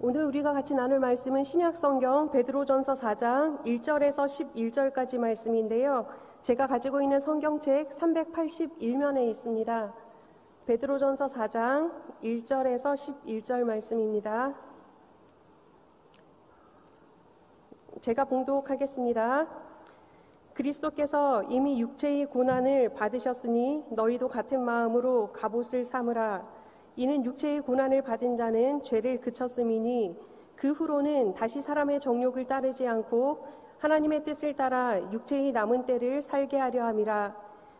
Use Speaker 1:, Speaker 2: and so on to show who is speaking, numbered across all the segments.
Speaker 1: 오늘 우리가 같이 나눌 말씀은 신약성경 베드로전서 4장 1절에서 11절까지 말씀인데요. 제가 가지고 있는 성경책 381면에 있습니다. 베드로전서 4장 1절에서 11절 말씀입니다. 제가 봉독하겠습니다. 그리스도께서 이미 육체의 고난을 받으셨으니 너희도 같은 마음으로 갑옷을 삼으라. 이는 육체의 고난을 받은 자는 죄를 그쳤음이니 그 후로는 다시 사람의 정욕을 따르지 않고 하나님의 뜻을 따라 육체의 남은 때를 살게 하려 함이라.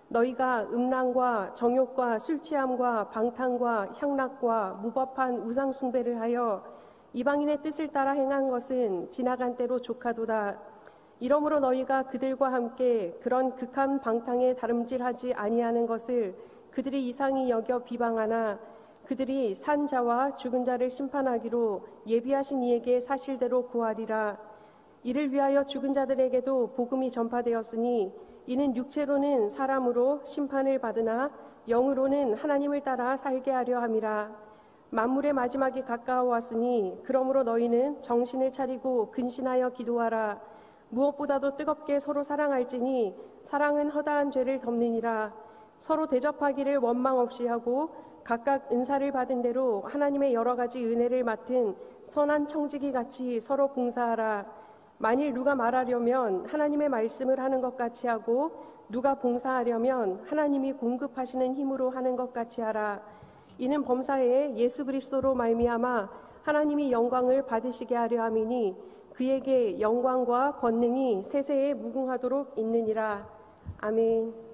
Speaker 1: 너희가 음란과 정욕과 술취함과 방탕과 향락과 무법한 우상 숭배를 하여 이방인의 뜻을 따라 행한 것은 지나간 때로 족하도다. 이러므로 너희가 그들과 함께 그런 극한 방탕에 다름질하지 아니하는 것을 그들이 이상히 여겨 비방하나 그들이 산 자와 죽은 자를 심판하기로 예비하신 이에게 사실대로 고하리라. 이를 위하여 죽은 자들에게도 복음이 전파되었으니 이는 육체로는 사람으로 심판을 받으나 영으로는 하나님을 따라 살게 하려 함이라. 만물의 마지막이 가까워 왔으니 그러므로 너희는 정신을 차리고 근신하여 기도하라. 무엇보다도 뜨겁게 서로 사랑할지니 사랑은 허다한 죄를 덮느니라. 서로 대접하기를 원망 없이 하고 각각 은사를 받은 대로 하나님의 여러 가지 은혜를 맡은 선한 청지기 같이 서로 봉사하라. 만일 누가 말하려면 하나님의 말씀을 하는 것 같이 하고 누가 봉사하려면 하나님이 공급하시는 힘으로 하는 것 같이 하라. 이는 범사에 예수 그리스도로 말미암아 하나님이 영광을 받으시게 하려 함이니 그에게 영광과 권능이 세세에 무궁하도록 있느니라. 아멘.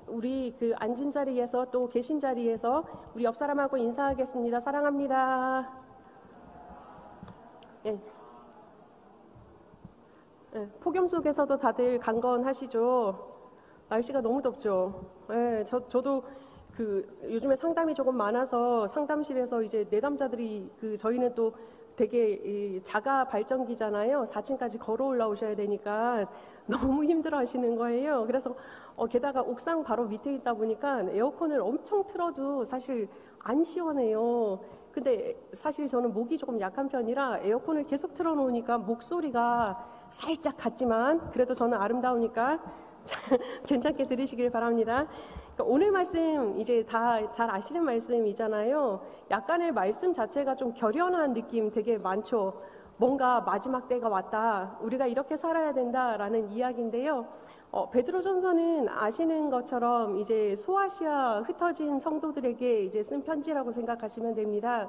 Speaker 1: 우리 그 앉은 자리에서 또 계신 자리에서 우리 옆 사람하고 인사하겠습니다. 사랑합니다. 예. 예. 폭염 속에서도 다들 강건하시죠? 날씨가 너무 덥죠? 예. 저도 요즘에 상담이 조금 많아서 상담실에서 이제 내담자들이 저희는 또 되게 자가 발전기잖아요. 4층까지 걸어 올라오셔야 되니까 너무 힘들어 하시는 거예요. 그래서 게다가 옥상 바로 밑에 있다 보니까 에어컨을 엄청 틀어도 사실 안 시원해요. 근데 사실 저는 목이 조금 약한 편이라 에어컨을 계속 틀어놓으니까 목소리가 살짝 같지만 그래도 저는 아름다우니까 괜찮게 들으시길 바랍니다. 오늘 말씀 이제 다 잘 아시는 말씀이잖아요. 약간의 말씀 자체가 좀 결연한 느낌 되게 많죠. 뭔가 마지막 때가 왔다. 우리가 이렇게 살아야 된다라는 이야기인데요. 베드로전서는 아시는 것처럼 이제 소아시아 흩어진 성도들에게 이제 쓴 편지라고 생각하시면 됩니다.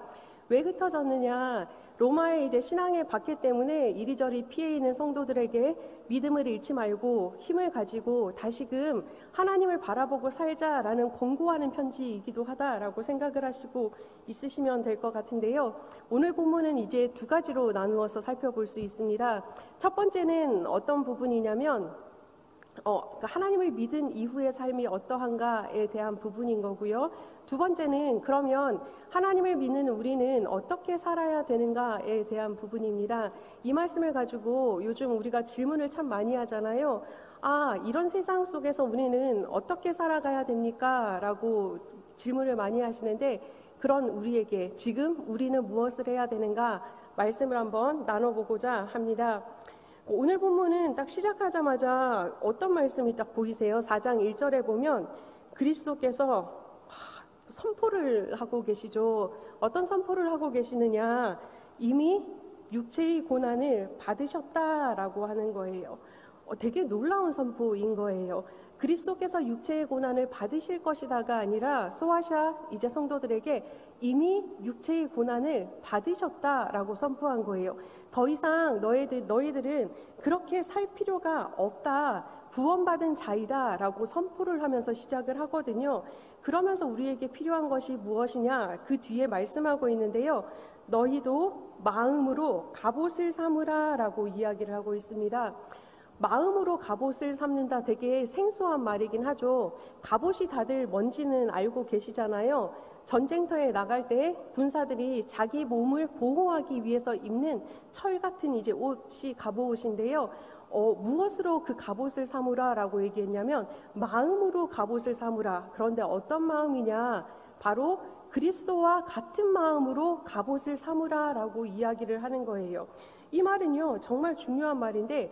Speaker 1: 왜 흩어졌느냐? 로마의 이제 신앙의 박해 때문에 이리저리 피해 있는 성도들에게 믿음을 잃지 말고 힘을 가지고 다시금 하나님을 바라보고 살자라는 권고하는 편지이기도 하다라고 생각을 하시고 있으시면 될 것 같은데요. 오늘 본문은 이제 두 가지로 나누어서 살펴볼 수 있습니다. 첫 번째는 어떤 부분이냐면 하나님을 믿은 이후의 삶이 어떠한가에 대한 부분인 거고요. 두 번째는 그러면 하나님을 믿는 우리는 어떻게 살아야 되는가에 대한 부분입니다. 이 말씀을 가지고 요즘 우리가 질문을 참 많이 하잖아요. 이런 세상 속에서 우리는 어떻게 살아가야 됩니까? 라고 질문을 많이 하시는데 그런 우리에게 지금 우리는 무엇을 해야 되는가 말씀을 한번 나눠보고자 합니다. 오늘 본문은 딱 시작하자마자 어떤 말씀이 딱 보이세요? 4장 1절에 보면 그리스도께서 선포를 하고 계시죠. 어떤 선포를 하고 계시느냐? 이미 육체의 고난을 받으셨다라고 하는 거예요. 되게 놀라운 선포인 거예요. 그리스도께서 육체의 고난을 받으실 것이다가 아니라 소아시아 이제 성도들에게 이미 육체의 고난을 받으셨다라고 선포한 거예요. 더 이상 너희들은 그렇게 살 필요가 없다. 구원받은 자이다라고 선포를 하면서 시작을 하거든요. 그러면서 우리에게 필요한 것이 무엇이냐? 그 뒤에 말씀하고 있는데요. 너희도 마음으로 갑옷을 삼으라라고 이야기를 하고 있습니다. 마음으로 갑옷을 삼는다 되게 생소한 말이긴 하죠. 갑옷이 다들 뭔지는 알고 계시잖아요. 전쟁터에 나갈 때 군사들이 자기 몸을 보호하기 위해서 입는 철 같은 이제 옷이 갑옷인데요. 무엇으로 그 갑옷을 삼으라라고 얘기했냐면 마음으로 갑옷을 삼으라. 그런데 어떤 마음이냐? 바로 그리스도와 같은 마음으로 갑옷을 삼으라라고 이야기를 하는 거예요. 이 말은요, 정말 중요한 말인데,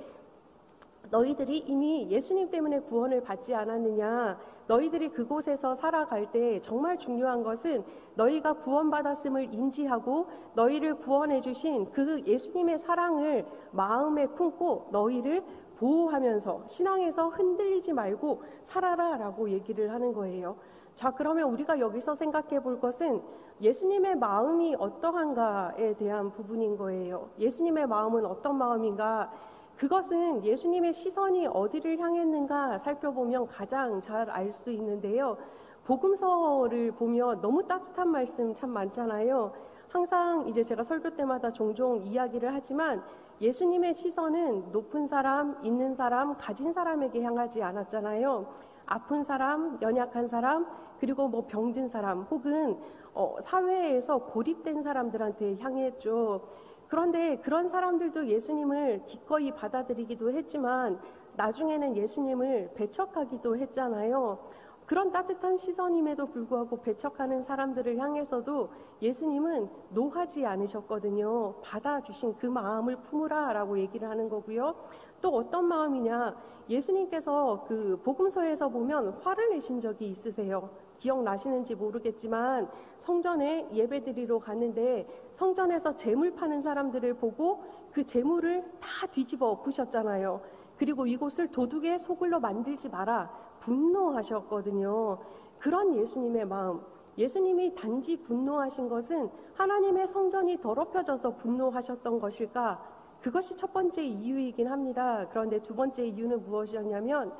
Speaker 1: 너희들이 이미 예수님 때문에 구원을 받지 않았느냐? 너희들이 그곳에서 살아갈 때 정말 중요한 것은 너희가 구원받았음을 인지하고 너희를 구원해 주신 그 예수님의 사랑을 마음에 품고 너희를 보호하면서 신앙에서 흔들리지 말고 살아라라고 얘기를 하는 거예요. 자, 그러면 우리가 여기서 생각해 볼 것은 예수님의 마음이 어떠한가에 대한 부분인 거예요. 예수님의 마음은 어떤 마음인가? 그것은 예수님의 시선이 어디를 향했는가 살펴보면 가장 잘 알 수 있는데요. 복음서를 보면 너무 따뜻한 말씀 참 많잖아요. 항상 이제 제가 설교 때마다 종종 이야기를 하지만 예수님의 시선은 높은 사람, 있는 사람, 가진 사람에게 향하지 않았잖아요. 아픈 사람, 연약한 사람, 그리고 뭐 병든 사람, 혹은 사회에서 고립된 사람들한테 향했죠. 그런데 그런 사람들도 예수님을 기꺼이 받아들이기도 했지만 나중에는 예수님을 배척하기도 했잖아요. 그런 따뜻한 시선임에도 불구하고 배척하는 사람들을 향해서도 예수님은 노하지 않으셨거든요. 받아주신 그 마음을 품으라라고 얘기를 하는 거고요. 또 어떤 마음이냐? 예수님께서 그 복음서에서 보면 화를 내신 적이 있으세요. 기억나시는지 모르겠지만 성전에 예배드리러 갔는데 성전에서 재물 파는 사람들을 보고 그 재물을 다 뒤집어 엎으셨잖아요. 그리고 이곳을 도둑의 소굴로 만들지 마라 분노하셨거든요. 그런 예수님의 마음, 예수님이 단지 분노하신 것은 하나님의 성전이 더럽혀져서 분노하셨던 것일까? 그것이 첫 번째 이유이긴 합니다. 그런데 두 번째 이유는 무엇이었냐면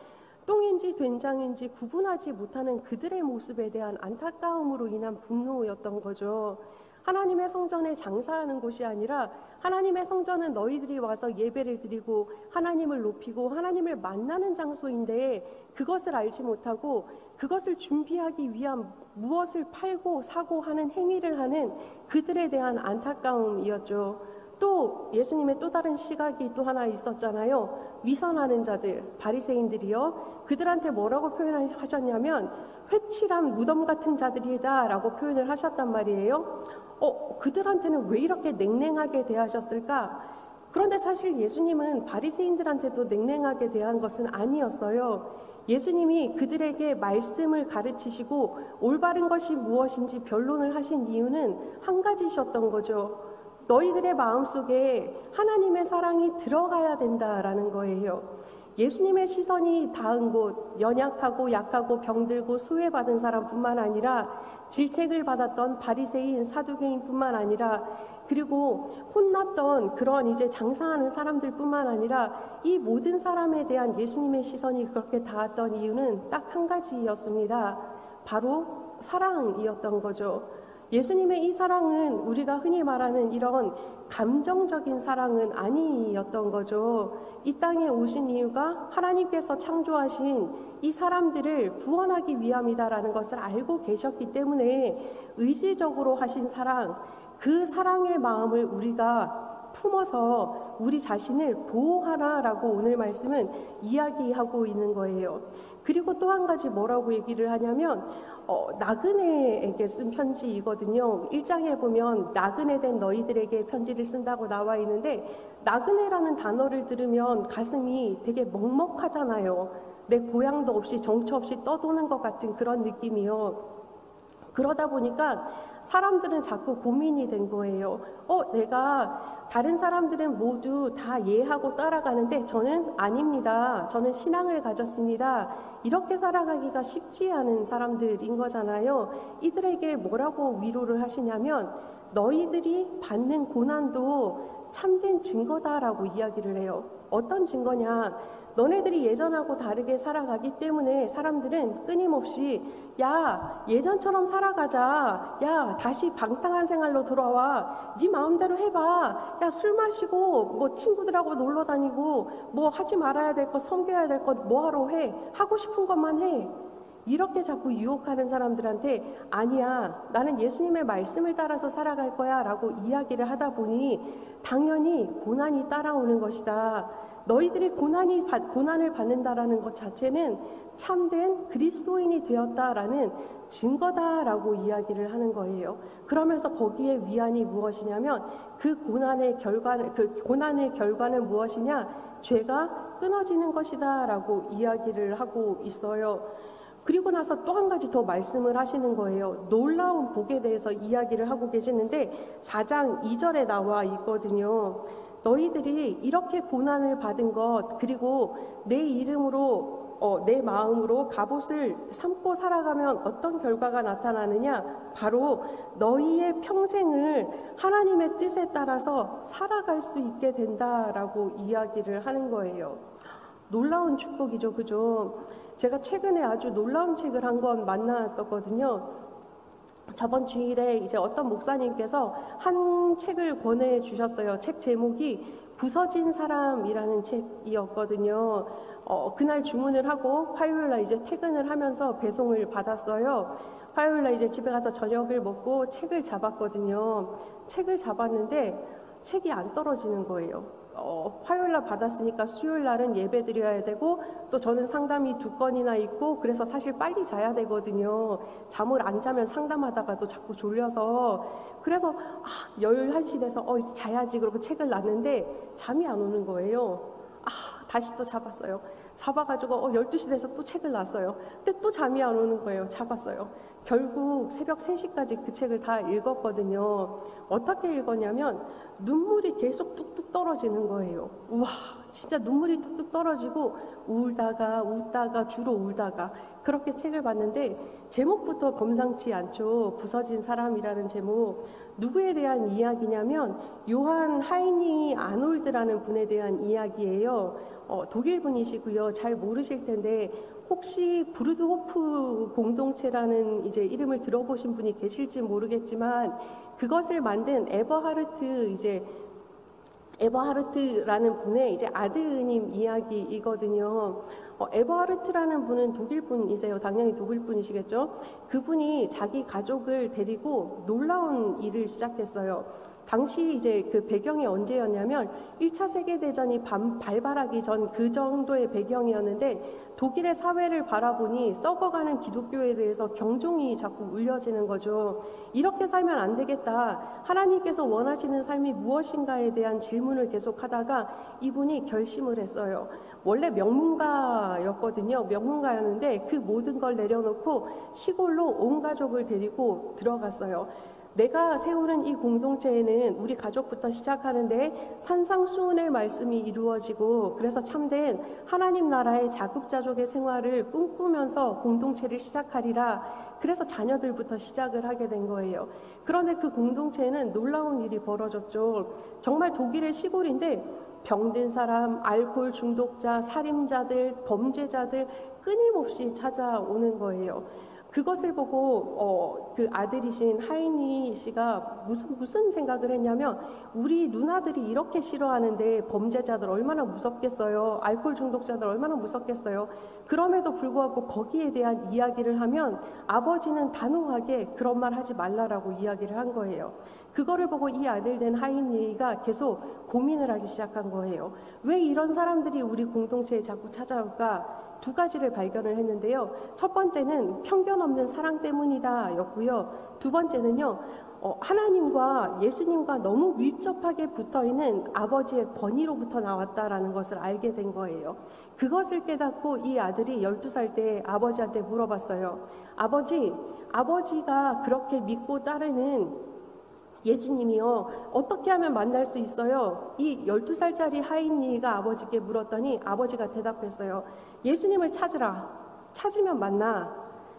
Speaker 1: 똥인지 된장인지 구분하지 못하는 그들의 모습에 대한 안타까움으로 인한 분노였던 거죠. 하나님의 성전에 장사하는 곳이 아니라 하나님의 성전은 너희들이 와서 예배를 드리고 하나님을 높이고 하나님을 만나는 장소인데 그것을 알지 못하고 그것을 준비하기 위한 무엇을 팔고 사고 하는 행위를 하는 그들에 대한 안타까움이었죠. 또 예수님의 또 다른 시각이 또 하나 있었잖아요. 위선하는 자들, 바리새인들이요. 그들한테 뭐라고 표현하셨냐면 회칠한 무덤 같은 자들이다 라고 표현을 하셨단 말이에요. 그들한테는 왜 이렇게 냉랭하게 대하셨을까? 그런데 사실 예수님은 바리새인들한테도 냉랭하게 대한 것은 아니었어요. 예수님이 그들에게 말씀을 가르치시고 올바른 것이 무엇인지 변론을 하신 이유는 한 가지셨던 거죠. 너희들의 마음속에 하나님의 사랑이 들어가야 된다라는 거예요. 예수님의 시선이 닿은 곳, 연약하고 약하고 병들고 소외받은 사람뿐만 아니라 질책을 받았던 바리새인, 사두개인뿐만 아니라 그리고 혼났던 그런 이제 장사하는 사람들뿐만 아니라 이 모든 사람에 대한 예수님의 시선이 그렇게 닿았던 이유는 딱 한 가지였습니다. 바로 사랑이었던 거죠. 예수님의 이 사랑은 우리가 흔히 말하는 이런 감정적인 사랑은 아니었던 거죠. 이 땅에 오신 이유가 하나님께서 창조하신 이 사람들을 구원하기 위함이다라는 것을 알고 계셨기 때문에 의지적으로 하신 사랑, 그 사랑의 마음을 우리가 품어서 우리 자신을 보호하라라고 오늘 말씀은 이야기하고 있는 거예요. 그리고 또 한 가지 뭐라고 얘기를 하냐면 나그네에게 쓴 편지이거든요. 1장에 보면 나그네 된 너희들에게 편지를 쓴다고 나와 있는데 나그네라는 단어를 들으면 가슴이 되게 먹먹하잖아요. 내 고향도 없이 정처 없이 떠도는 것 같은 그런 느낌이요. 그러다 보니까 사람들은 자꾸 고민이 된 거예요. 내가 다른 사람들은 모두 다 이해하고 따라가는데 저는 아닙니다. 저는 신앙을 가졌습니다. 이렇게 살아가기가 쉽지 않은 사람들인 거잖아요. 이들에게 뭐라고 위로를 하시냐면 너희들이 받는 고난도 참된 증거다라고 이야기를 해요. 어떤 증거냐? 너네들이 예전하고 다르게 살아가기 때문에 사람들은 끊임없이 야 예전처럼 살아가자, 야 다시 방탕한 생활로 돌아와, 네 마음대로 해봐, 야 술 마시고 뭐 친구들하고 놀러 다니고 뭐 하지 말아야 될 것, 섬겨야 될 것 뭐하러 해, 하고 싶은 것만 해. 이렇게 자꾸 유혹하는 사람들한테 아니야, 나는 예수님의 말씀을 따라서 살아갈 거야 라고 이야기를 하다 보니 당연히 고난이 따라오는 것이다. 너희들이 고난을 받는다라는 것 자체는 참된 그리스도인이 되었다라는 증거다라고 이야기를 하는 거예요. 그러면서 거기에 위안이 무엇이냐면 그 고난의 결과는 무엇이냐? 죄가 끊어지는 것이다라고 이야기를 하고 있어요. 그리고 나서 또 한 가지 더 말씀을 하시는 거예요. 놀라운 복에 대해서 이야기를 하고 계시는데 4장 2절에 나와 있거든요. 너희들이 이렇게 고난을 받은 것, 그리고 내 이름으로 내 마음으로 갑옷을 삼고 살아가면 어떤 결과가 나타나느냐? 바로 너희의 평생을 하나님의 뜻에 따라서 살아갈 수 있게 된다라고 이야기를 하는 거예요. 놀라운 축복이죠, 그죠? 제가 최근에 아주 놀라운 책을 한 권 만났었거든요. 저번 주일에 이제 어떤 목사님께서 한 책을 권해주셨어요. 책 제목이 부서진 사람이라는 책이었거든요. 그날 주문을 하고 화요일날 이제 퇴근을 하면서 배송을 받았어요. 화요일날 이제 집에 가서 저녁을 먹고 책을 잡았거든요. 책을 잡았는데 책이 안 떨어지는 거예요. 화요일날 받았으니까 수요일날은 예배 드려야 되고 또 저는 상담이 2건이나 있고 그래서 사실 빨리 자야 되거든요. 잠을 안 자면 상담하다가도 자꾸 졸려서 그래서 11시 돼서 자야지 그러고 책을 놨는데 잠이 안 오는 거예요. 다시 또 잡았어요. 잡아가지고 12시 돼서 또 책을 놨어요. 근데 또 잠이 안 오는 거예요. 잡았어요. 결국 새벽 3시까지 그 책을 다 읽었거든요. 어떻게 읽었냐면 눈물이 계속 뚝뚝 떨어지는 거예요. 우와, 진짜 눈물이 뚝뚝 떨어지고 울다가 웃다가 주로 울다가 그렇게 책을 봤는데 제목부터 범상치 않죠. 부서진 사람이라는 제목. 누구에 대한 이야기냐면 요한 하이니 아놀드라는 분에 대한 이야기예요. 독일 분이시고요. 잘 모르실 텐데 혹시 브루드호프 공동체라는 이제 이름을 들어보신 분이 계실지 모르겠지만 그것을 만든 에버하르트라는 분의 이제 아드님 이야기이거든요. 에버하르트라는 분은 독일 분이세요. 당연히 독일 분이시겠죠. 그분이 자기 가족을 데리고 놀라운 일을 시작했어요. 당시 이제 그 배경이 언제였냐면 1차 세계대전이 발발하기 전 그 정도의 배경이었는데 독일의 사회를 바라보니 썩어가는 기독교에 대해서 경종이 자꾸 울려지는 거죠. 이렇게 살면 안 되겠다. 하나님께서 원하시는 삶이 무엇인가에 대한 질문을 계속하다가 이분이 결심을 했어요. 원래 명문가였거든요. 명문가였는데 그 모든 걸 내려놓고 시골로 온 가족을 데리고 들어갔어요. 내가 세우는 이 공동체에는 우리 가족부터 시작하는데 산상수훈의 말씀이 이루어지고 그래서 참된 하나님 나라의 자급자족의 생활을 꿈꾸면서 공동체를 시작하리라. 그래서 자녀들부터 시작을 하게 된 거예요. 그런데 그 공동체에는 놀라운 일이 벌어졌죠. 정말 독일의 시골인데 병든 사람, 알코올 중독자, 살인자들, 범죄자들 끊임없이 찾아오는 거예요. 그것을 보고 그 아들이신 하이니 씨가 무슨 생각을 했냐면 우리 누나들이 이렇게 싫어하는데 범죄자들 얼마나 무섭겠어요. 알코올 중독자들 얼마나 무섭겠어요. 그럼에도 불구하고 거기에 대한 이야기를 하면 아버지는 단호하게 그런 말 하지 말라라고 이야기를 한 거예요. 그거를 보고 이 아들 된 하이니가 계속 고민을 하기 시작한 거예요. 왜 이런 사람들이 우리 공동체에 자꾸 찾아올까? 2가지를 발견을 했는데요. 첫 번째는 편견 없는 사랑 때문이다 였고요. 2번째는요. 하나님과 예수님과 너무 밀접하게 붙어있는 아버지의 권위로부터 나왔다라는 것을 알게 된 거예요. 그것을 깨닫고 이 아들이 12살 때 아버지한테 물어봤어요. 아버지가 그렇게 믿고 따르는 예수님이요. 어떻게 하면 만날 수 있어요? 이 12살짜리 하인이가 아버지께 물었더니 아버지가 대답했어요. 예수님을 찾으라. 찾으면 만나.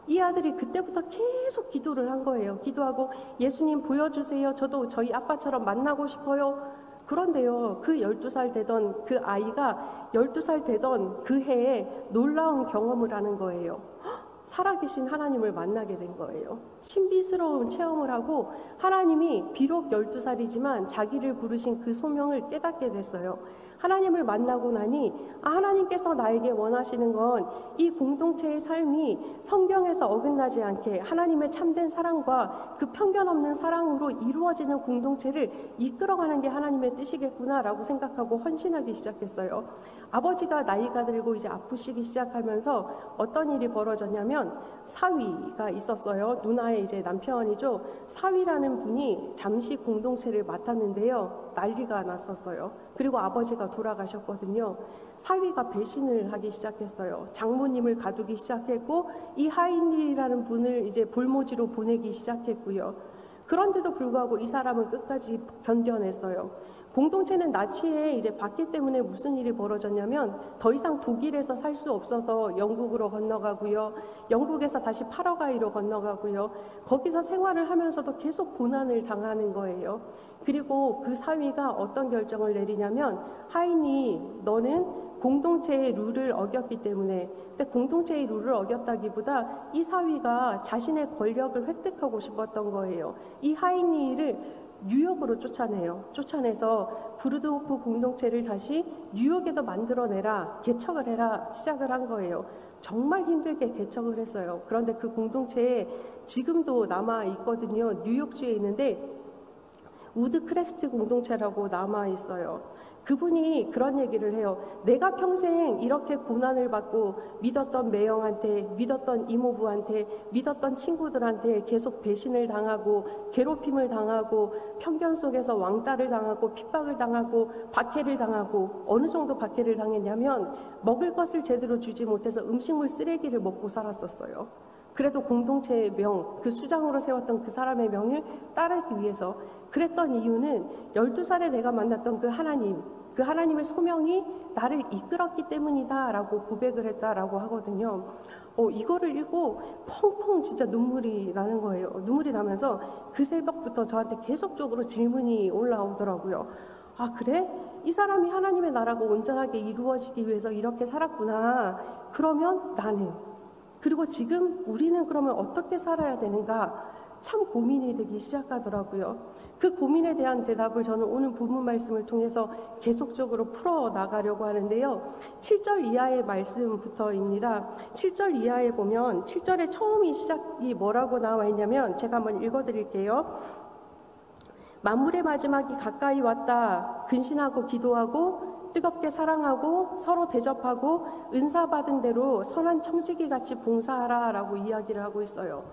Speaker 1: 이 아들이 그때부터 계속 기도를 한 거예요. 기도하고 예수님 보여주세요. 저도 저희 아빠처럼 만나고 싶어요. 그런데요. 그 12살 되던 그 아이가 12살 되던 그 해에 놀라운 경험을 하는 거예요. 살아계신 하나님을 만나게 된 거예요. 신비스러운 체험을 하고 하나님이 비록 12살이지만 자기를 부르신 그 소명을 깨닫게 됐어요. 하나님을 만나고 나니 하나님께서 나에게 원하시는 건 이 공동체의 삶이 성경에서 어긋나지 않게 하나님의 참된 사랑과 그 편견 없는 사랑으로 이루어지는 공동체를 이끌어가는 게 하나님의 뜻이겠구나라고 생각하고 헌신하기 시작했어요. 아버지가 나이가 들고 이제 아프시기 시작하면서 어떤 일이 벌어졌냐면 사위가 있었어요. 누나의 이제 남편이죠. 사위라는 분이 잠시 공동체를 맡았는데요. 난리가 났었어요. 그리고 아버지가 돌아가셨거든요. 사위가 배신을 하기 시작했어요. 장모님을 가두기 시작했고 이 하인이라는 분을 이제 볼모지로 보내기 시작했고요. 그런데도 불구하고 이 사람은 끝까지 견뎌냈어요. 공동체는 나치에 이제 받기 때문에 무슨 일이 벌어졌냐면 더 이상 독일에서 살 수 없어서 영국으로 건너가고요. 영국에서 다시 파라과이로 건너가고요. 거기서 생활을 하면서도 계속 고난을 당하는 거예요. 그리고 그 사위가 어떤 결정을 내리냐면 하인이 너는 공동체의 룰을 어겼기 때문에 근데 공동체의 룰을 어겼다기보다 이 사위가 자신의 권력을 획득하고 싶었던 거예요. 이 하인이를 뉴욕으로 쫓아내서 부르드호프 공동체를 다시 뉴욕에도 만들어내라, 개척을 해라 시작을 한 거예요. 정말 힘들게 개척을 했어요. 그런데 그 공동체에 지금도 남아 있거든요. 뉴욕주에 있는데 우드 크레스트 공동체라고 남아 있어요. 그분이 그런 얘기를 해요. 내가 평생 이렇게 고난을 받고 믿었던 매형한테, 믿었던 이모부한테, 믿었던 친구들한테 계속 배신을 당하고 괴롭힘을 당하고 편견 속에서 왕따를 당하고 핍박을 당하고 박해를 당하고 어느 정도 박해를 당했냐면 먹을 것을 제대로 주지 못해서 음식물 쓰레기를 먹고 살았었어요. 그래도 공동체의 명, 그 수장으로 세웠던 그 사람의 명을 따르기 위해서 그랬던 이유는 12살에 내가 만났던 그 하나님의 소명이 나를 이끌었기 때문이다 라고 고백을 했다라고 하거든요. 이거를 읽고 펑펑 진짜 눈물이 나는 거예요. 눈물이 나면서 그 새벽부터 저한테 계속적으로 질문이 올라오더라고요. 아, 그래? 이 사람이 하나님의 나라가 온전하게 이루어지기 위해서 이렇게 살았구나. 그러면 나는? 그리고 지금 우리는 그러면 어떻게 살아야 되는가? 참 고민이 되기 시작하더라고요. 그 고민에 대한 대답을 저는 오늘 본문 말씀을 통해서 계속적으로 풀어나가려고 하는데요. 7절 이하의 말씀부터입니다. 7절 이하에 보면 7절의 처음이 시작이 뭐라고 나와 있냐면 제가 한번 읽어드릴게요. 만물의 마지막이 가까이 왔다. 근신하고 기도하고 뜨겁게 사랑하고 서로 대접하고 은사 받은 대로 선한 청지기 같이 봉사하라 라고 이야기를 하고 있어요.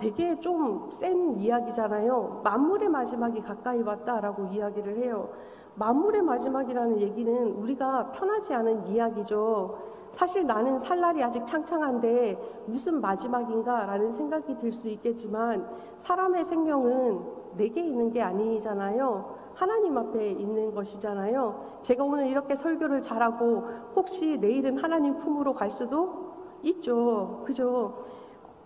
Speaker 1: 되게 좀 센 이야기잖아요. 만물의 마지막이 가까이 왔다라고 이야기를 해요. 만물의 마지막이라는 얘기는 우리가 편하지 않은 이야기죠. 사실 나는 살 날이 아직 창창한데 무슨 마지막인가라는 생각이 들 수 있겠지만 사람의 생명은 내게 있는 게 아니잖아요. 하나님 앞에 있는 것이잖아요. 제가 오늘 이렇게 설교를 잘하고 혹시 내일은 하나님 품으로 갈 수도 있죠. 그죠?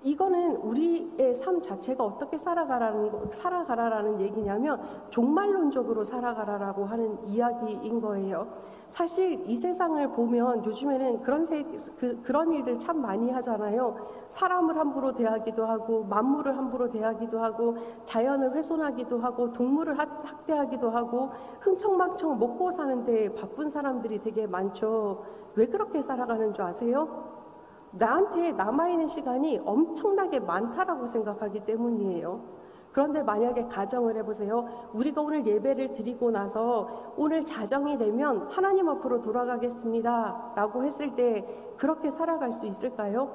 Speaker 1: 이거는 우리의 삶 자체가 어떻게 살아가라라는 얘기냐면 종말론적으로 살아가라라고 하는 이야기인 거예요. 사실 이 세상을 보면 요즘에는 그런 일들 참 많이 하잖아요. 사람을 함부로 대하기도 하고 만물을 함부로 대하기도 하고 자연을 훼손하기도 하고 동물을 학대하기도 하고 흥청망청 먹고 사는데 바쁜 사람들이 되게 많죠. 왜 그렇게 살아가는 줄 아세요? 나한테 남아있는 시간이 엄청나게 많다라고 생각하기 때문이에요. 그런데 만약에 가정을 해보세요. 우리가 오늘 예배를 드리고 나서 오늘 자정이 되면 하나님 앞으로 돌아가겠습니다 라고 했을 때 그렇게 살아갈 수 있을까요?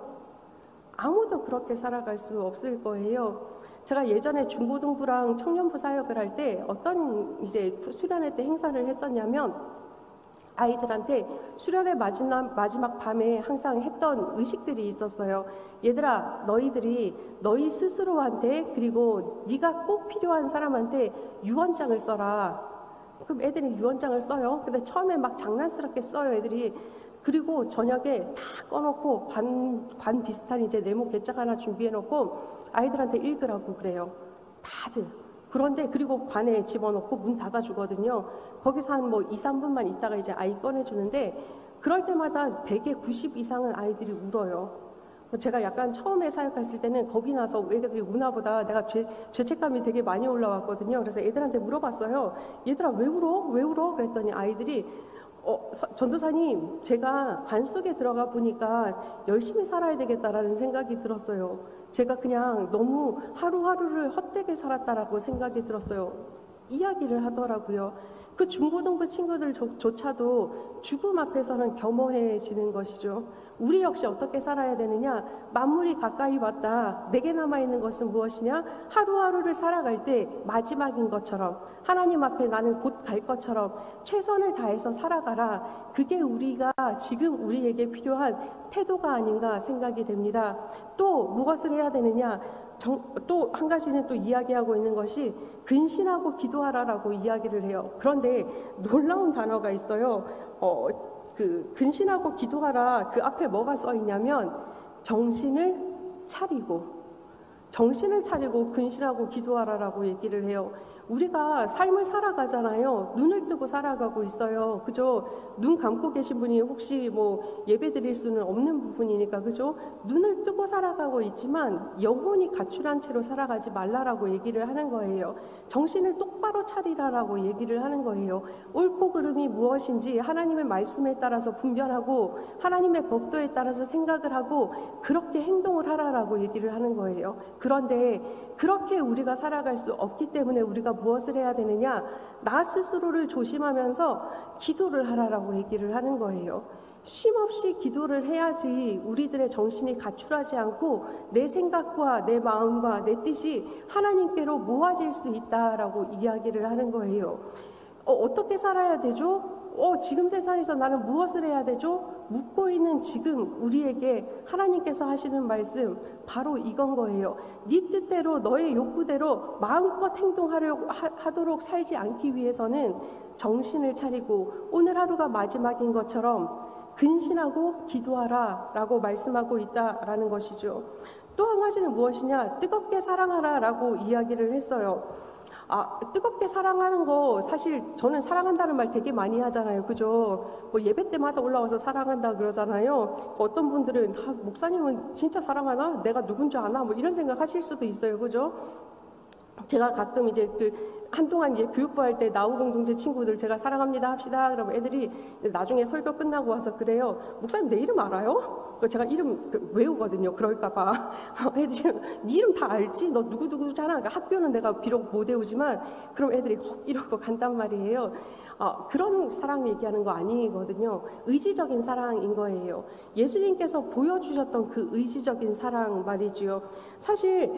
Speaker 1: 아무도 그렇게 살아갈 수 없을 거예요. 제가 예전에 중고등부랑 청년부 사역을 할 때 어떤 이제 수련회 때 행사를 했었냐면 아이들한테 수련의 마지막 밤에 항상 했던 의식들이 있었어요. 얘들아, 너희들이 너희 스스로한테 그리고 네가 꼭 필요한 사람한테 유언장을 써라. 그럼 애들이 유언장을 써요. 근데 처음에 막 장난스럽게 써요, 애들이. 그리고 저녁에 다 꺼놓고 관 비슷한 이제 네모 괴짝 하나 준비해놓고 아이들한테 읽으라고 그래요. 다들. 그런데 그리고 관에 집어넣고 문 닫아주거든요. 거기서 한 2, 3분만 있다가 이제 아이 꺼내주는데 그럴 때마다 100에 90 이상은 아이들이 울어요. 제가 약간 처음에 사역했을 때는 겁이 나서 애들이 우나 보다 내가 죄책감이 되게 많이 올라왔거든요. 그래서 애들한테 물어봤어요. 얘들아 왜 울어? 왜 울어? 그랬더니 아이들이 전도사님, 제가 관 속에 들어가 보니까 열심히 살아야 되겠다라는 생각이 들었어요. 제가 그냥 너무 하루하루를 헛되게 살았다라고 생각이 들었어요. 이야기를 하더라고요. 그 중고등부 친구들조차도 죽음 앞에서는 겸허해지는 것이죠. 우리 역시 어떻게 살아야 되느냐? 만물이 가까이 왔다. 내게 남아있는 것은 무엇이냐? 하루하루를 살아갈 때 마지막인 것처럼, 하나님 앞에 나는 곧 갈 것처럼 최선을 다해서 살아가라. 그게 우리가 지금 우리에게 필요한 태도가 아닌가 생각이 됩니다. 또 무엇을 해야 되느냐? 또 한 가지는 또 이야기하고 있는 것이 근신하고 기도하라라고 이야기를 해요. 그런데 놀라운 단어가 있어요. 그 근신하고 기도하라, 그 앞에 뭐가 써 있냐면 정신을 차리고 근신하고 기도하라라고 얘기를 해요. 우리가 삶을 살아가잖아요. 눈을 뜨고 살아가고 있어요. 그죠? 눈 감고 계신 분이 혹시 뭐 예배 드릴 수는 없는 부분이니까, 그죠? 눈을 뜨고 살아가고 있지만 영혼이 가출한 채로 살아가지 말라라고 얘기를 하는 거예요. 정신을 똑바로 차리라라고 얘기를 하는 거예요. 옳고 그름이 무엇인지 하나님의 말씀에 따라서 분별하고 하나님의 법도에 따라서 생각을 하고 그렇게 행동을 하라라고 얘기를 하는 거예요. 그런데 그렇게 우리가 살아갈 수 없기 때문에 우리가 무엇을 해야 되느냐? 나 스스로를 조심하면서 기도를 하라라고 얘기를 하는 거예요. 쉼없이 기도를 해야지 우리들의 정신이 가출하지 않고 내 생각과 내 마음과 내 뜻이 하나님께로 모아질 수 있다라고 이야기를 하는 거예요. 어떻게 살아야 되죠? 지금 세상에서 나는 무엇을 해야 되죠? 묻고 있는 지금 우리에게 하나님께서 하시는 말씀 바로 이건 거예요. 네 뜻대로 너의 욕구대로 마음껏 하도록 살지 않기 위해서는 정신을 차리고 오늘 하루가 마지막인 것처럼 근신하고 기도하라 라고 말씀하고 있다라는 것이죠. 또 한 가지는 무엇이냐? 뜨겁게 사랑하라 라고 이야기를 했어요. 뜨겁게 사랑하는 거, 사실 저는 사랑한다는 말 되게 많이 하잖아요. 그죠? 뭐 예배 때마다 올라와서 사랑한다 그러잖아요. 어떤 분들은 목사님은 진짜 사랑하나? 내가 누군지 아나? 뭐 이런 생각 하실 수도 있어요. 그죠? 제가 가끔 이제 한동안 이제 교육부 할 때 나우공동체 친구들 제가 사랑합니다 합시다. 그러면 애들이 나중에 설교 끝나고 와서 그래요. 목사님 내 이름 알아요? 제가 이름 외우거든요. 그럴까봐. 애들이 네 이름 다 알지? 너 누구누구잖아. 그러니까 학교는 내가 비록 못 외우지만 그럼 애들이 이러고 간단 말이에요. 그런 사랑 얘기하는 거 아니거든요. 의지적인 사랑인 거예요. 예수님께서 보여주셨던 그 의지적인 사랑 말이지요. 사실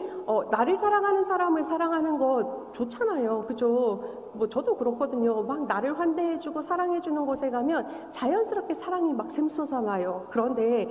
Speaker 1: 나를 사랑하는 사람을 사랑하는 거 좋잖아요. 그죠? 뭐 저도 그렇거든요. 막 나를 환대해주고 사랑해주는 곳에 가면 자연스럽게 사랑이 막 샘솟아나요. 그런데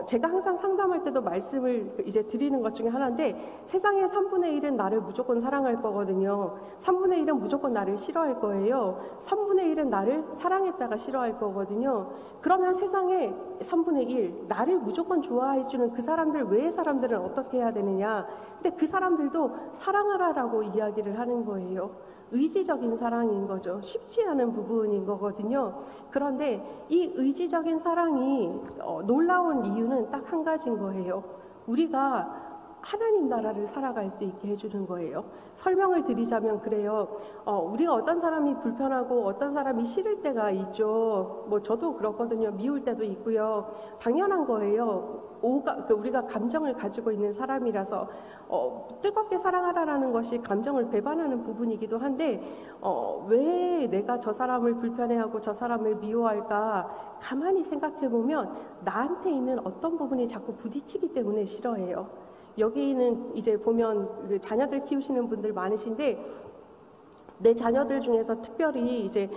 Speaker 1: 제가 항상 상담할 때도 말씀을 이제 드리는 것 중에 하나인데, 세상의 3분의 1은 나를 무조건 사랑할 거거든요. 3분의 1은 무조건 나를 싫어할 거예요. 3분의 1은 나를 사랑했다가 싫어할 거거든요. 그러면 세상의 3분의 1, 나를 무조건 좋아해주는 그 사람들 외의 사람들은 어떻게 해야 되느냐? 근데 그 사람들도 사랑하라라고 이야기를 하는 거예요. 의지적인 사랑인 거죠. 쉽지 않은 부분인 거거든요. 그런데 이 의지적인 사랑이 놀라운 이유는 딱 한 가지인 거예요. 우리가 하나님 나라를 살아갈 수 있게 해주는 거예요. 설명을 드리자면 그래요. 우리가 어떤 사람이 불편하고 어떤 사람이 싫을 때가 있죠. 뭐 저도 그렇거든요. 미울 때도 있고요. 당연한 거예요. 우리가 감정을 가지고 있는 사람이라서 뜨겁게 사랑하라라는 것이 감정을 배반하는 부분이기도 한데 왜 내가 저 사람을 불편해하고 저 사람을 미워할까? 가만히 생각해 보면 나한테 있는 어떤 부분이 자꾸 부딪히기 때문에 싫어해요. 여기는 이제 보면 그 자녀들 키우시는 분들 많으신데, 내 자녀들 중에서 특별히 이제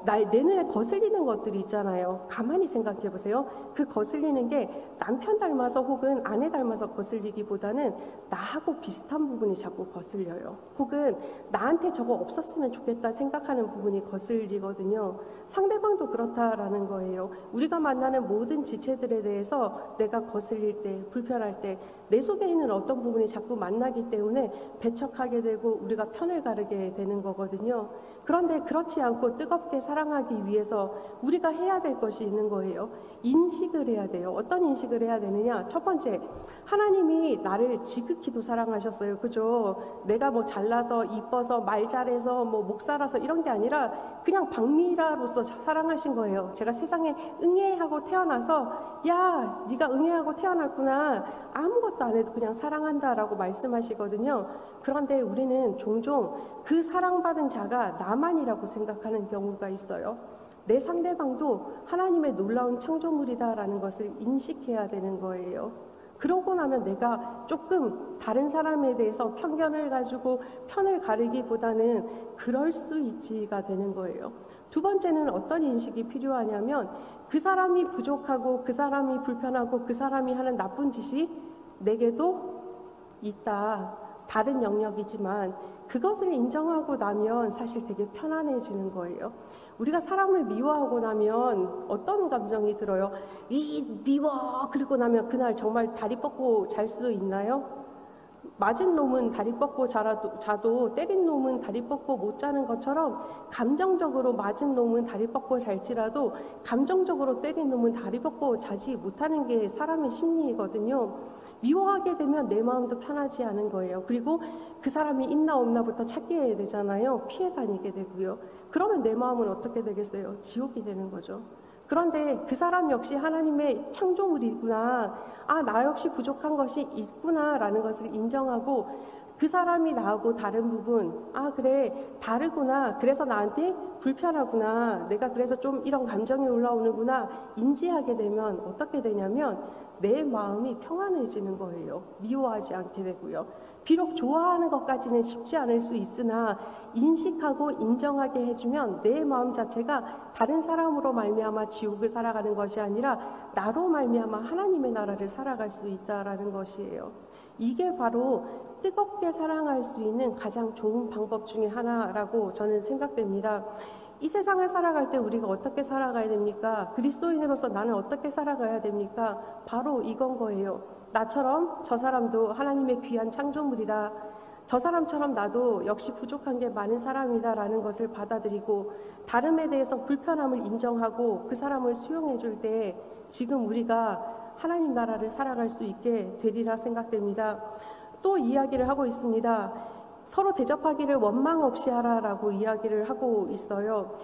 Speaker 1: 내 눈에 거슬리는 것들이 있잖아요. 가만히 생각해 보세요. 그 거슬리는 게 남편 닮아서 혹은 아내 닮아서 거슬리기보다는 나하고 비슷한 부분이 자꾸 거슬려요. 혹은 나한테 저거 없었으면 좋겠다 생각하는 부분이 거슬리거든요. 상대방도 그렇다라는 거예요. 우리가 만나는 모든 지체들에 대해서 내가 거슬릴 때, 불편할 때 내 속에 있는 어떤 부분이 자꾸 만나기 때문에 배척하게 되고 우리가 편을 가르게 되는 거거든요. 그런데 그렇지 않고 뜨겁게 사랑하기 위해서 우리가 해야 될 것이 있는 거예요. 인식을 해야 돼요. 어떤 인식을 해야 되느냐? 첫 번째, 하나님이 나를 지극히도 사랑하셨어요. 그죠? 내가 뭐 잘나서 이뻐서 말 잘해서 뭐 목사라서 이런 게 아니라 그냥 박미라로서 사랑하신 거예요. 제가 세상에 응애하고 태어나서 야, 네가 응애하고 태어났구나. 아무것도 안 해도 그냥 사랑한다라고 말씀하시거든요. 그런데 우리는 종종 그 사랑받은 자가 나만이라고 생각하는 경우가 있어요. 내 상대방도 하나님의 놀라운 창조물이다라는 것을 인식해야 되는 거예요. 그러고 나면 내가 조금 다른 사람에 대해서 편견을 가지고 편을 가르기보다는 그럴 수 있지가 되는 거예요. 두 번째는 어떤 인식이 필요하냐면 그 사람이 부족하고 그 사람이 불편하고 그 사람이 하는 나쁜 짓이 내게도 있다. 다른 영역이지만 그것을 인정하고 나면 사실 되게 편안해지는 거예요. 우리가 사람을 미워하고 나면 어떤 감정이 들어요? 미워! 그리고 나면 그날 정말 다리 뻗고 잘 수도 있나요? 맞은 놈은 다리 뻗고 자도 때린 놈은 다리 뻗고 못 자는 것처럼 감정적으로 맞은 놈은 다리 뻗고 잘지라도 감정적으로 때린 놈은 다리 뻗고 자지 못하는 게 사람의 심리이거든요. 미워하게 되면 내 마음도 편하지 않은 거예요. 그리고 그 사람이 있나 없나부터 찾게 해야 되잖아요. 피해 다니게 되고요. 그러면 내 마음은 어떻게 되겠어요? 지옥이 되는 거죠. 그런데 그 사람 역시 하나님의 창조물이구나. 아, 나 역시 부족한 것이 있구나라는 것을 인정하고 그 사람이 나하고 다른 부분, 아, 그래, 다르구나. 그래서 나한테 불편하구나. 내가 그래서 좀 이런 감정이 올라오는구나. 인지하게 되면 어떻게 되냐면 내 마음이 평안해지는 거예요. 미워하지 않게 되고요. 비록 좋아하는 것까지는 쉽지 않을 수 있으나 인식하고 인정하게 해주면 내 마음 자체가 다른 사람으로 말미암아 지옥을 살아가는 것이 아니라 나로 말미암아 하나님의 나라를 살아갈 수 있다라는 것이에요. 이게 바로 뜨겁게 사랑할 수 있는 가장 좋은 방법 중에 하나라고 저는 생각됩니다. 이 세상을 살아갈 때 우리가 어떻게 살아가야 됩니까? 그리스도인으로서 나는 어떻게 살아가야 됩니까? 바로 이건 거예요. 나처럼 저 사람도 하나님의 귀한 창조물이다. 저 사람처럼 나도 역시 부족한 게 많은 사람이다 라는 것을 받아들이고 다름에 대해서 불편함을 인정하고 그 사람을 수용해 줄 때 지금 우리가 하나님 나라를 살아갈 수 있게 되리라 생각됩니다. 또 이야기를 하고 있습니다. 서로 대접하기를 원망 없이 하라라고 이야기를 하고 있어요.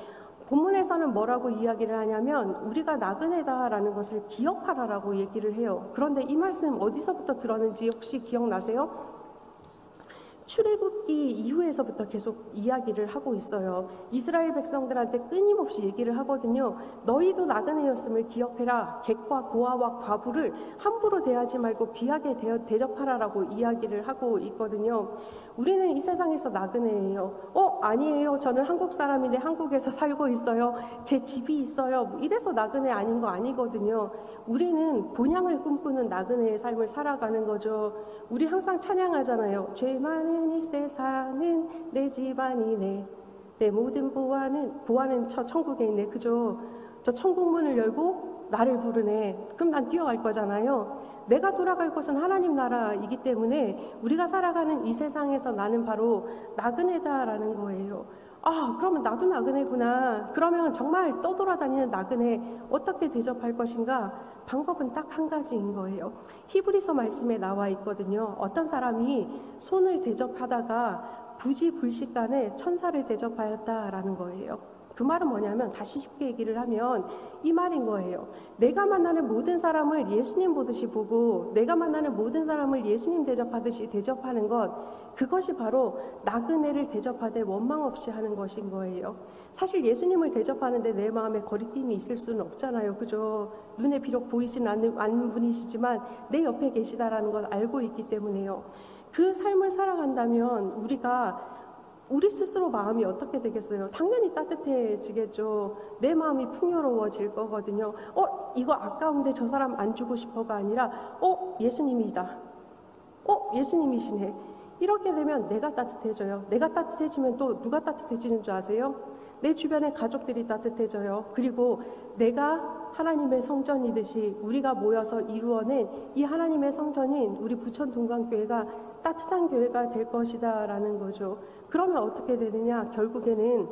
Speaker 1: 본문에서는 뭐라고 이야기를 하냐면 우리가 나그네다라는 것을 기억하라라고 얘기를 해요. 그런데 이 말씀 어디서부터 들었는지 혹시 기억나세요? 출애굽기 이후에서부터 계속 이야기를 하고 있어요. 이스라엘 백성들한테 끊임없이 얘기를 하거든요. 너희도 나그네였음을 기억해라. 객과 고아와 과부를 함부로 대하지 말고 귀하게 대접하라라고 이야기를 하고 있거든요. 우리는 이 세상에서 나그네예요. 아니에요. 저는 한국 사람인데 한국에서 살고 있어요. 제 집이 있어요. 뭐 이래서 나그네 아닌 거 아니거든요. 우리는 본향을 꿈꾸는 나그네의 삶을 살아가는 거죠. 우리 항상 찬양하잖아요. 죄 많은 이 세상은 내 집안이네. 내 모든 보아는 저 천국에 있네. 그죠? 저 천국 문을 열고 나를 부르네. 그럼 난 뛰어갈 거잖아요. 내가 돌아갈 곳은 하나님 나라이기 때문에 우리가 살아가는 이 세상에서 나는 바로 나그네다라는 거예요. 아, 그러면 나도 나그네구나. 그러면 정말 떠돌아다니는 나그네 어떻게 대접할 것인가? 방법은 딱 한 가지인 거예요. 히브리서 말씀에 나와 있거든요. 어떤 사람이 손을 대접하다가 부지불식간에 천사를 대접하였다라는 거예요. 그 말은 뭐냐면 다시 쉽게 얘기를 하면 이 말인 거예요. 내가 만나는 모든 사람을 예수님 보듯이 보고 내가 만나는 모든 사람을 예수님 대접하듯이 대접하는 것, 그것이 바로 나그네를 대접하되 원망 없이 하는 것인 거예요. 사실 예수님을 대접하는데 내 마음에 거리낌이 있을 수는 없잖아요. 그죠? 눈에 비록 보이진 않는 분이시지만 내 옆에 계시다라는 걸 알고 있기 때문에요. 그 삶을 살아간다면 우리 스스로 마음이 어떻게 되겠어요? 당연히 따뜻해지겠죠. 내 마음이 풍요로워질 거거든요. 이거 아까운데 저 사람 안 주고 싶어가 아니라 예수님이다. 예수님이시네. 이렇게 되면 내가 따뜻해져요. 내가 따뜻해지면 또 누가 따뜻해지는 줄 아세요? 내 주변의 가족들이 따뜻해져요. 그리고 내가 하나님의 성전이듯이 우리가 모여서 이루어낸 이 하나님의 성전인 우리 부천 동강교회가 따뜻한 교회가 될 것이다 라는 거죠. 그러면 어떻게 되느냐? 결국에는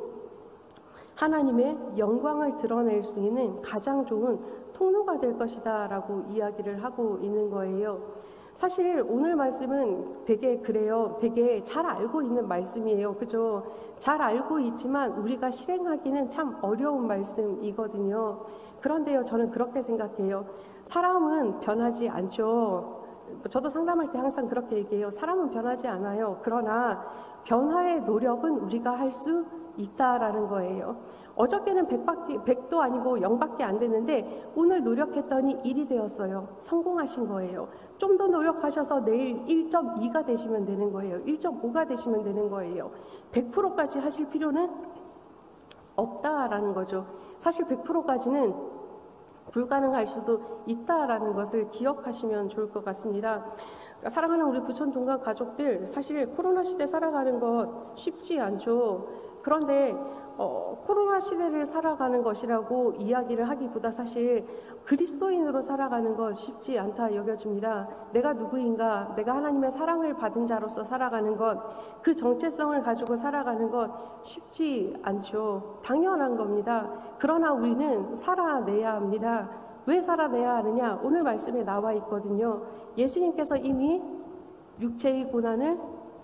Speaker 1: 하나님의 영광을 드러낼 수 있는 가장 좋은 통로가 될 것이다 라고 이야기를 하고 있는 거예요. 사실 오늘 말씀은 되게 그래요. 되게 잘 알고 있는 말씀이에요. 그죠? 잘 알고 있지만 우리가 실행하기는 참 어려운 말씀이거든요. 그런데요, 저는 그렇게 생각해요. 사람은 변하지 않죠. 저도 상담할 때 항상 그렇게 얘기해요. 사람은 변하지 않아요. 그러나 변화의 노력은 우리가 할 수 있다라는 거예요. 어저께는 100도 아니고 0밖에 안 됐는데 오늘 노력했더니 1이 되었어요. 성공하신 거예요. 좀 더 노력하셔서 내일 1.2가 되시면 되는 거예요. 1.5가 되시면 되는 거예요. 100%까지 하실 필요는 없다라는 거죠. 사실 100%까지는 불가능할 수도 있다라는 것을 기억하시면 좋을 것 같습니다. 사랑하는 우리 부천 동감 가족들, 사실 코로나 시대 살아가는 것 쉽지 않죠. 그런데 코로나 시대를 살아가는 것이라고 이야기를 하기보다 사실 그리스도인으로 살아가는 것 쉽지 않다 여겨집니다. 내가 누구인가, 내가 하나님의 사랑을 받은 자로서 살아가는 것, 그 정체성을 가지고 살아가는 것 쉽지 않죠. 당연한 겁니다. 그러나 우리는 살아내야 합니다. 왜 살아내야 하느냐? 오늘 말씀에 나와 있거든요. 예수님께서 이미 육체의 고난을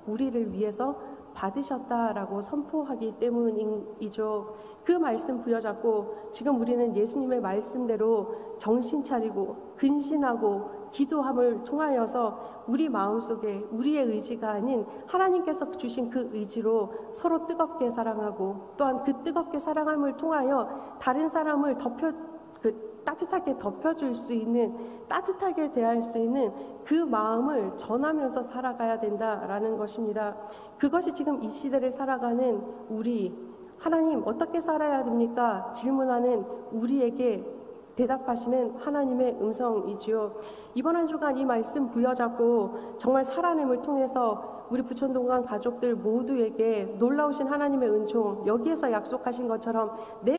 Speaker 1: 우리를 위해서 받으셨다라고 선포하기 때문이죠. 그 말씀 부여잡고 지금 우리는 예수님의 말씀대로 정신 차리고 근신하고 기도함을 통하여서 우리 마음속에 우리의 의지가 아닌 하나님께서 주신 그 의지로 서로 뜨겁게 사랑하고 또한 그 뜨겁게 사랑함을 통하여 다른 사람을 따뜻하게 덮여줄 수 있는, 따뜻하게 대할 수 있는 그 마음을 전하면서 살아가야 된다라는 것입니다. 그것이 지금 이 시대를 살아가는 우리, 하나님 어떻게 살아야 됩니까? 질문하는 우리에게 대답하시는 하나님의 음성이지요. 이번 한 주간 이 말씀 부여잡고 정말 살아냄을 통해서 우리 부천동감 가족들 모두에게 놀라우신 하나님의 은총, 여기에서 약속하신 것처럼 내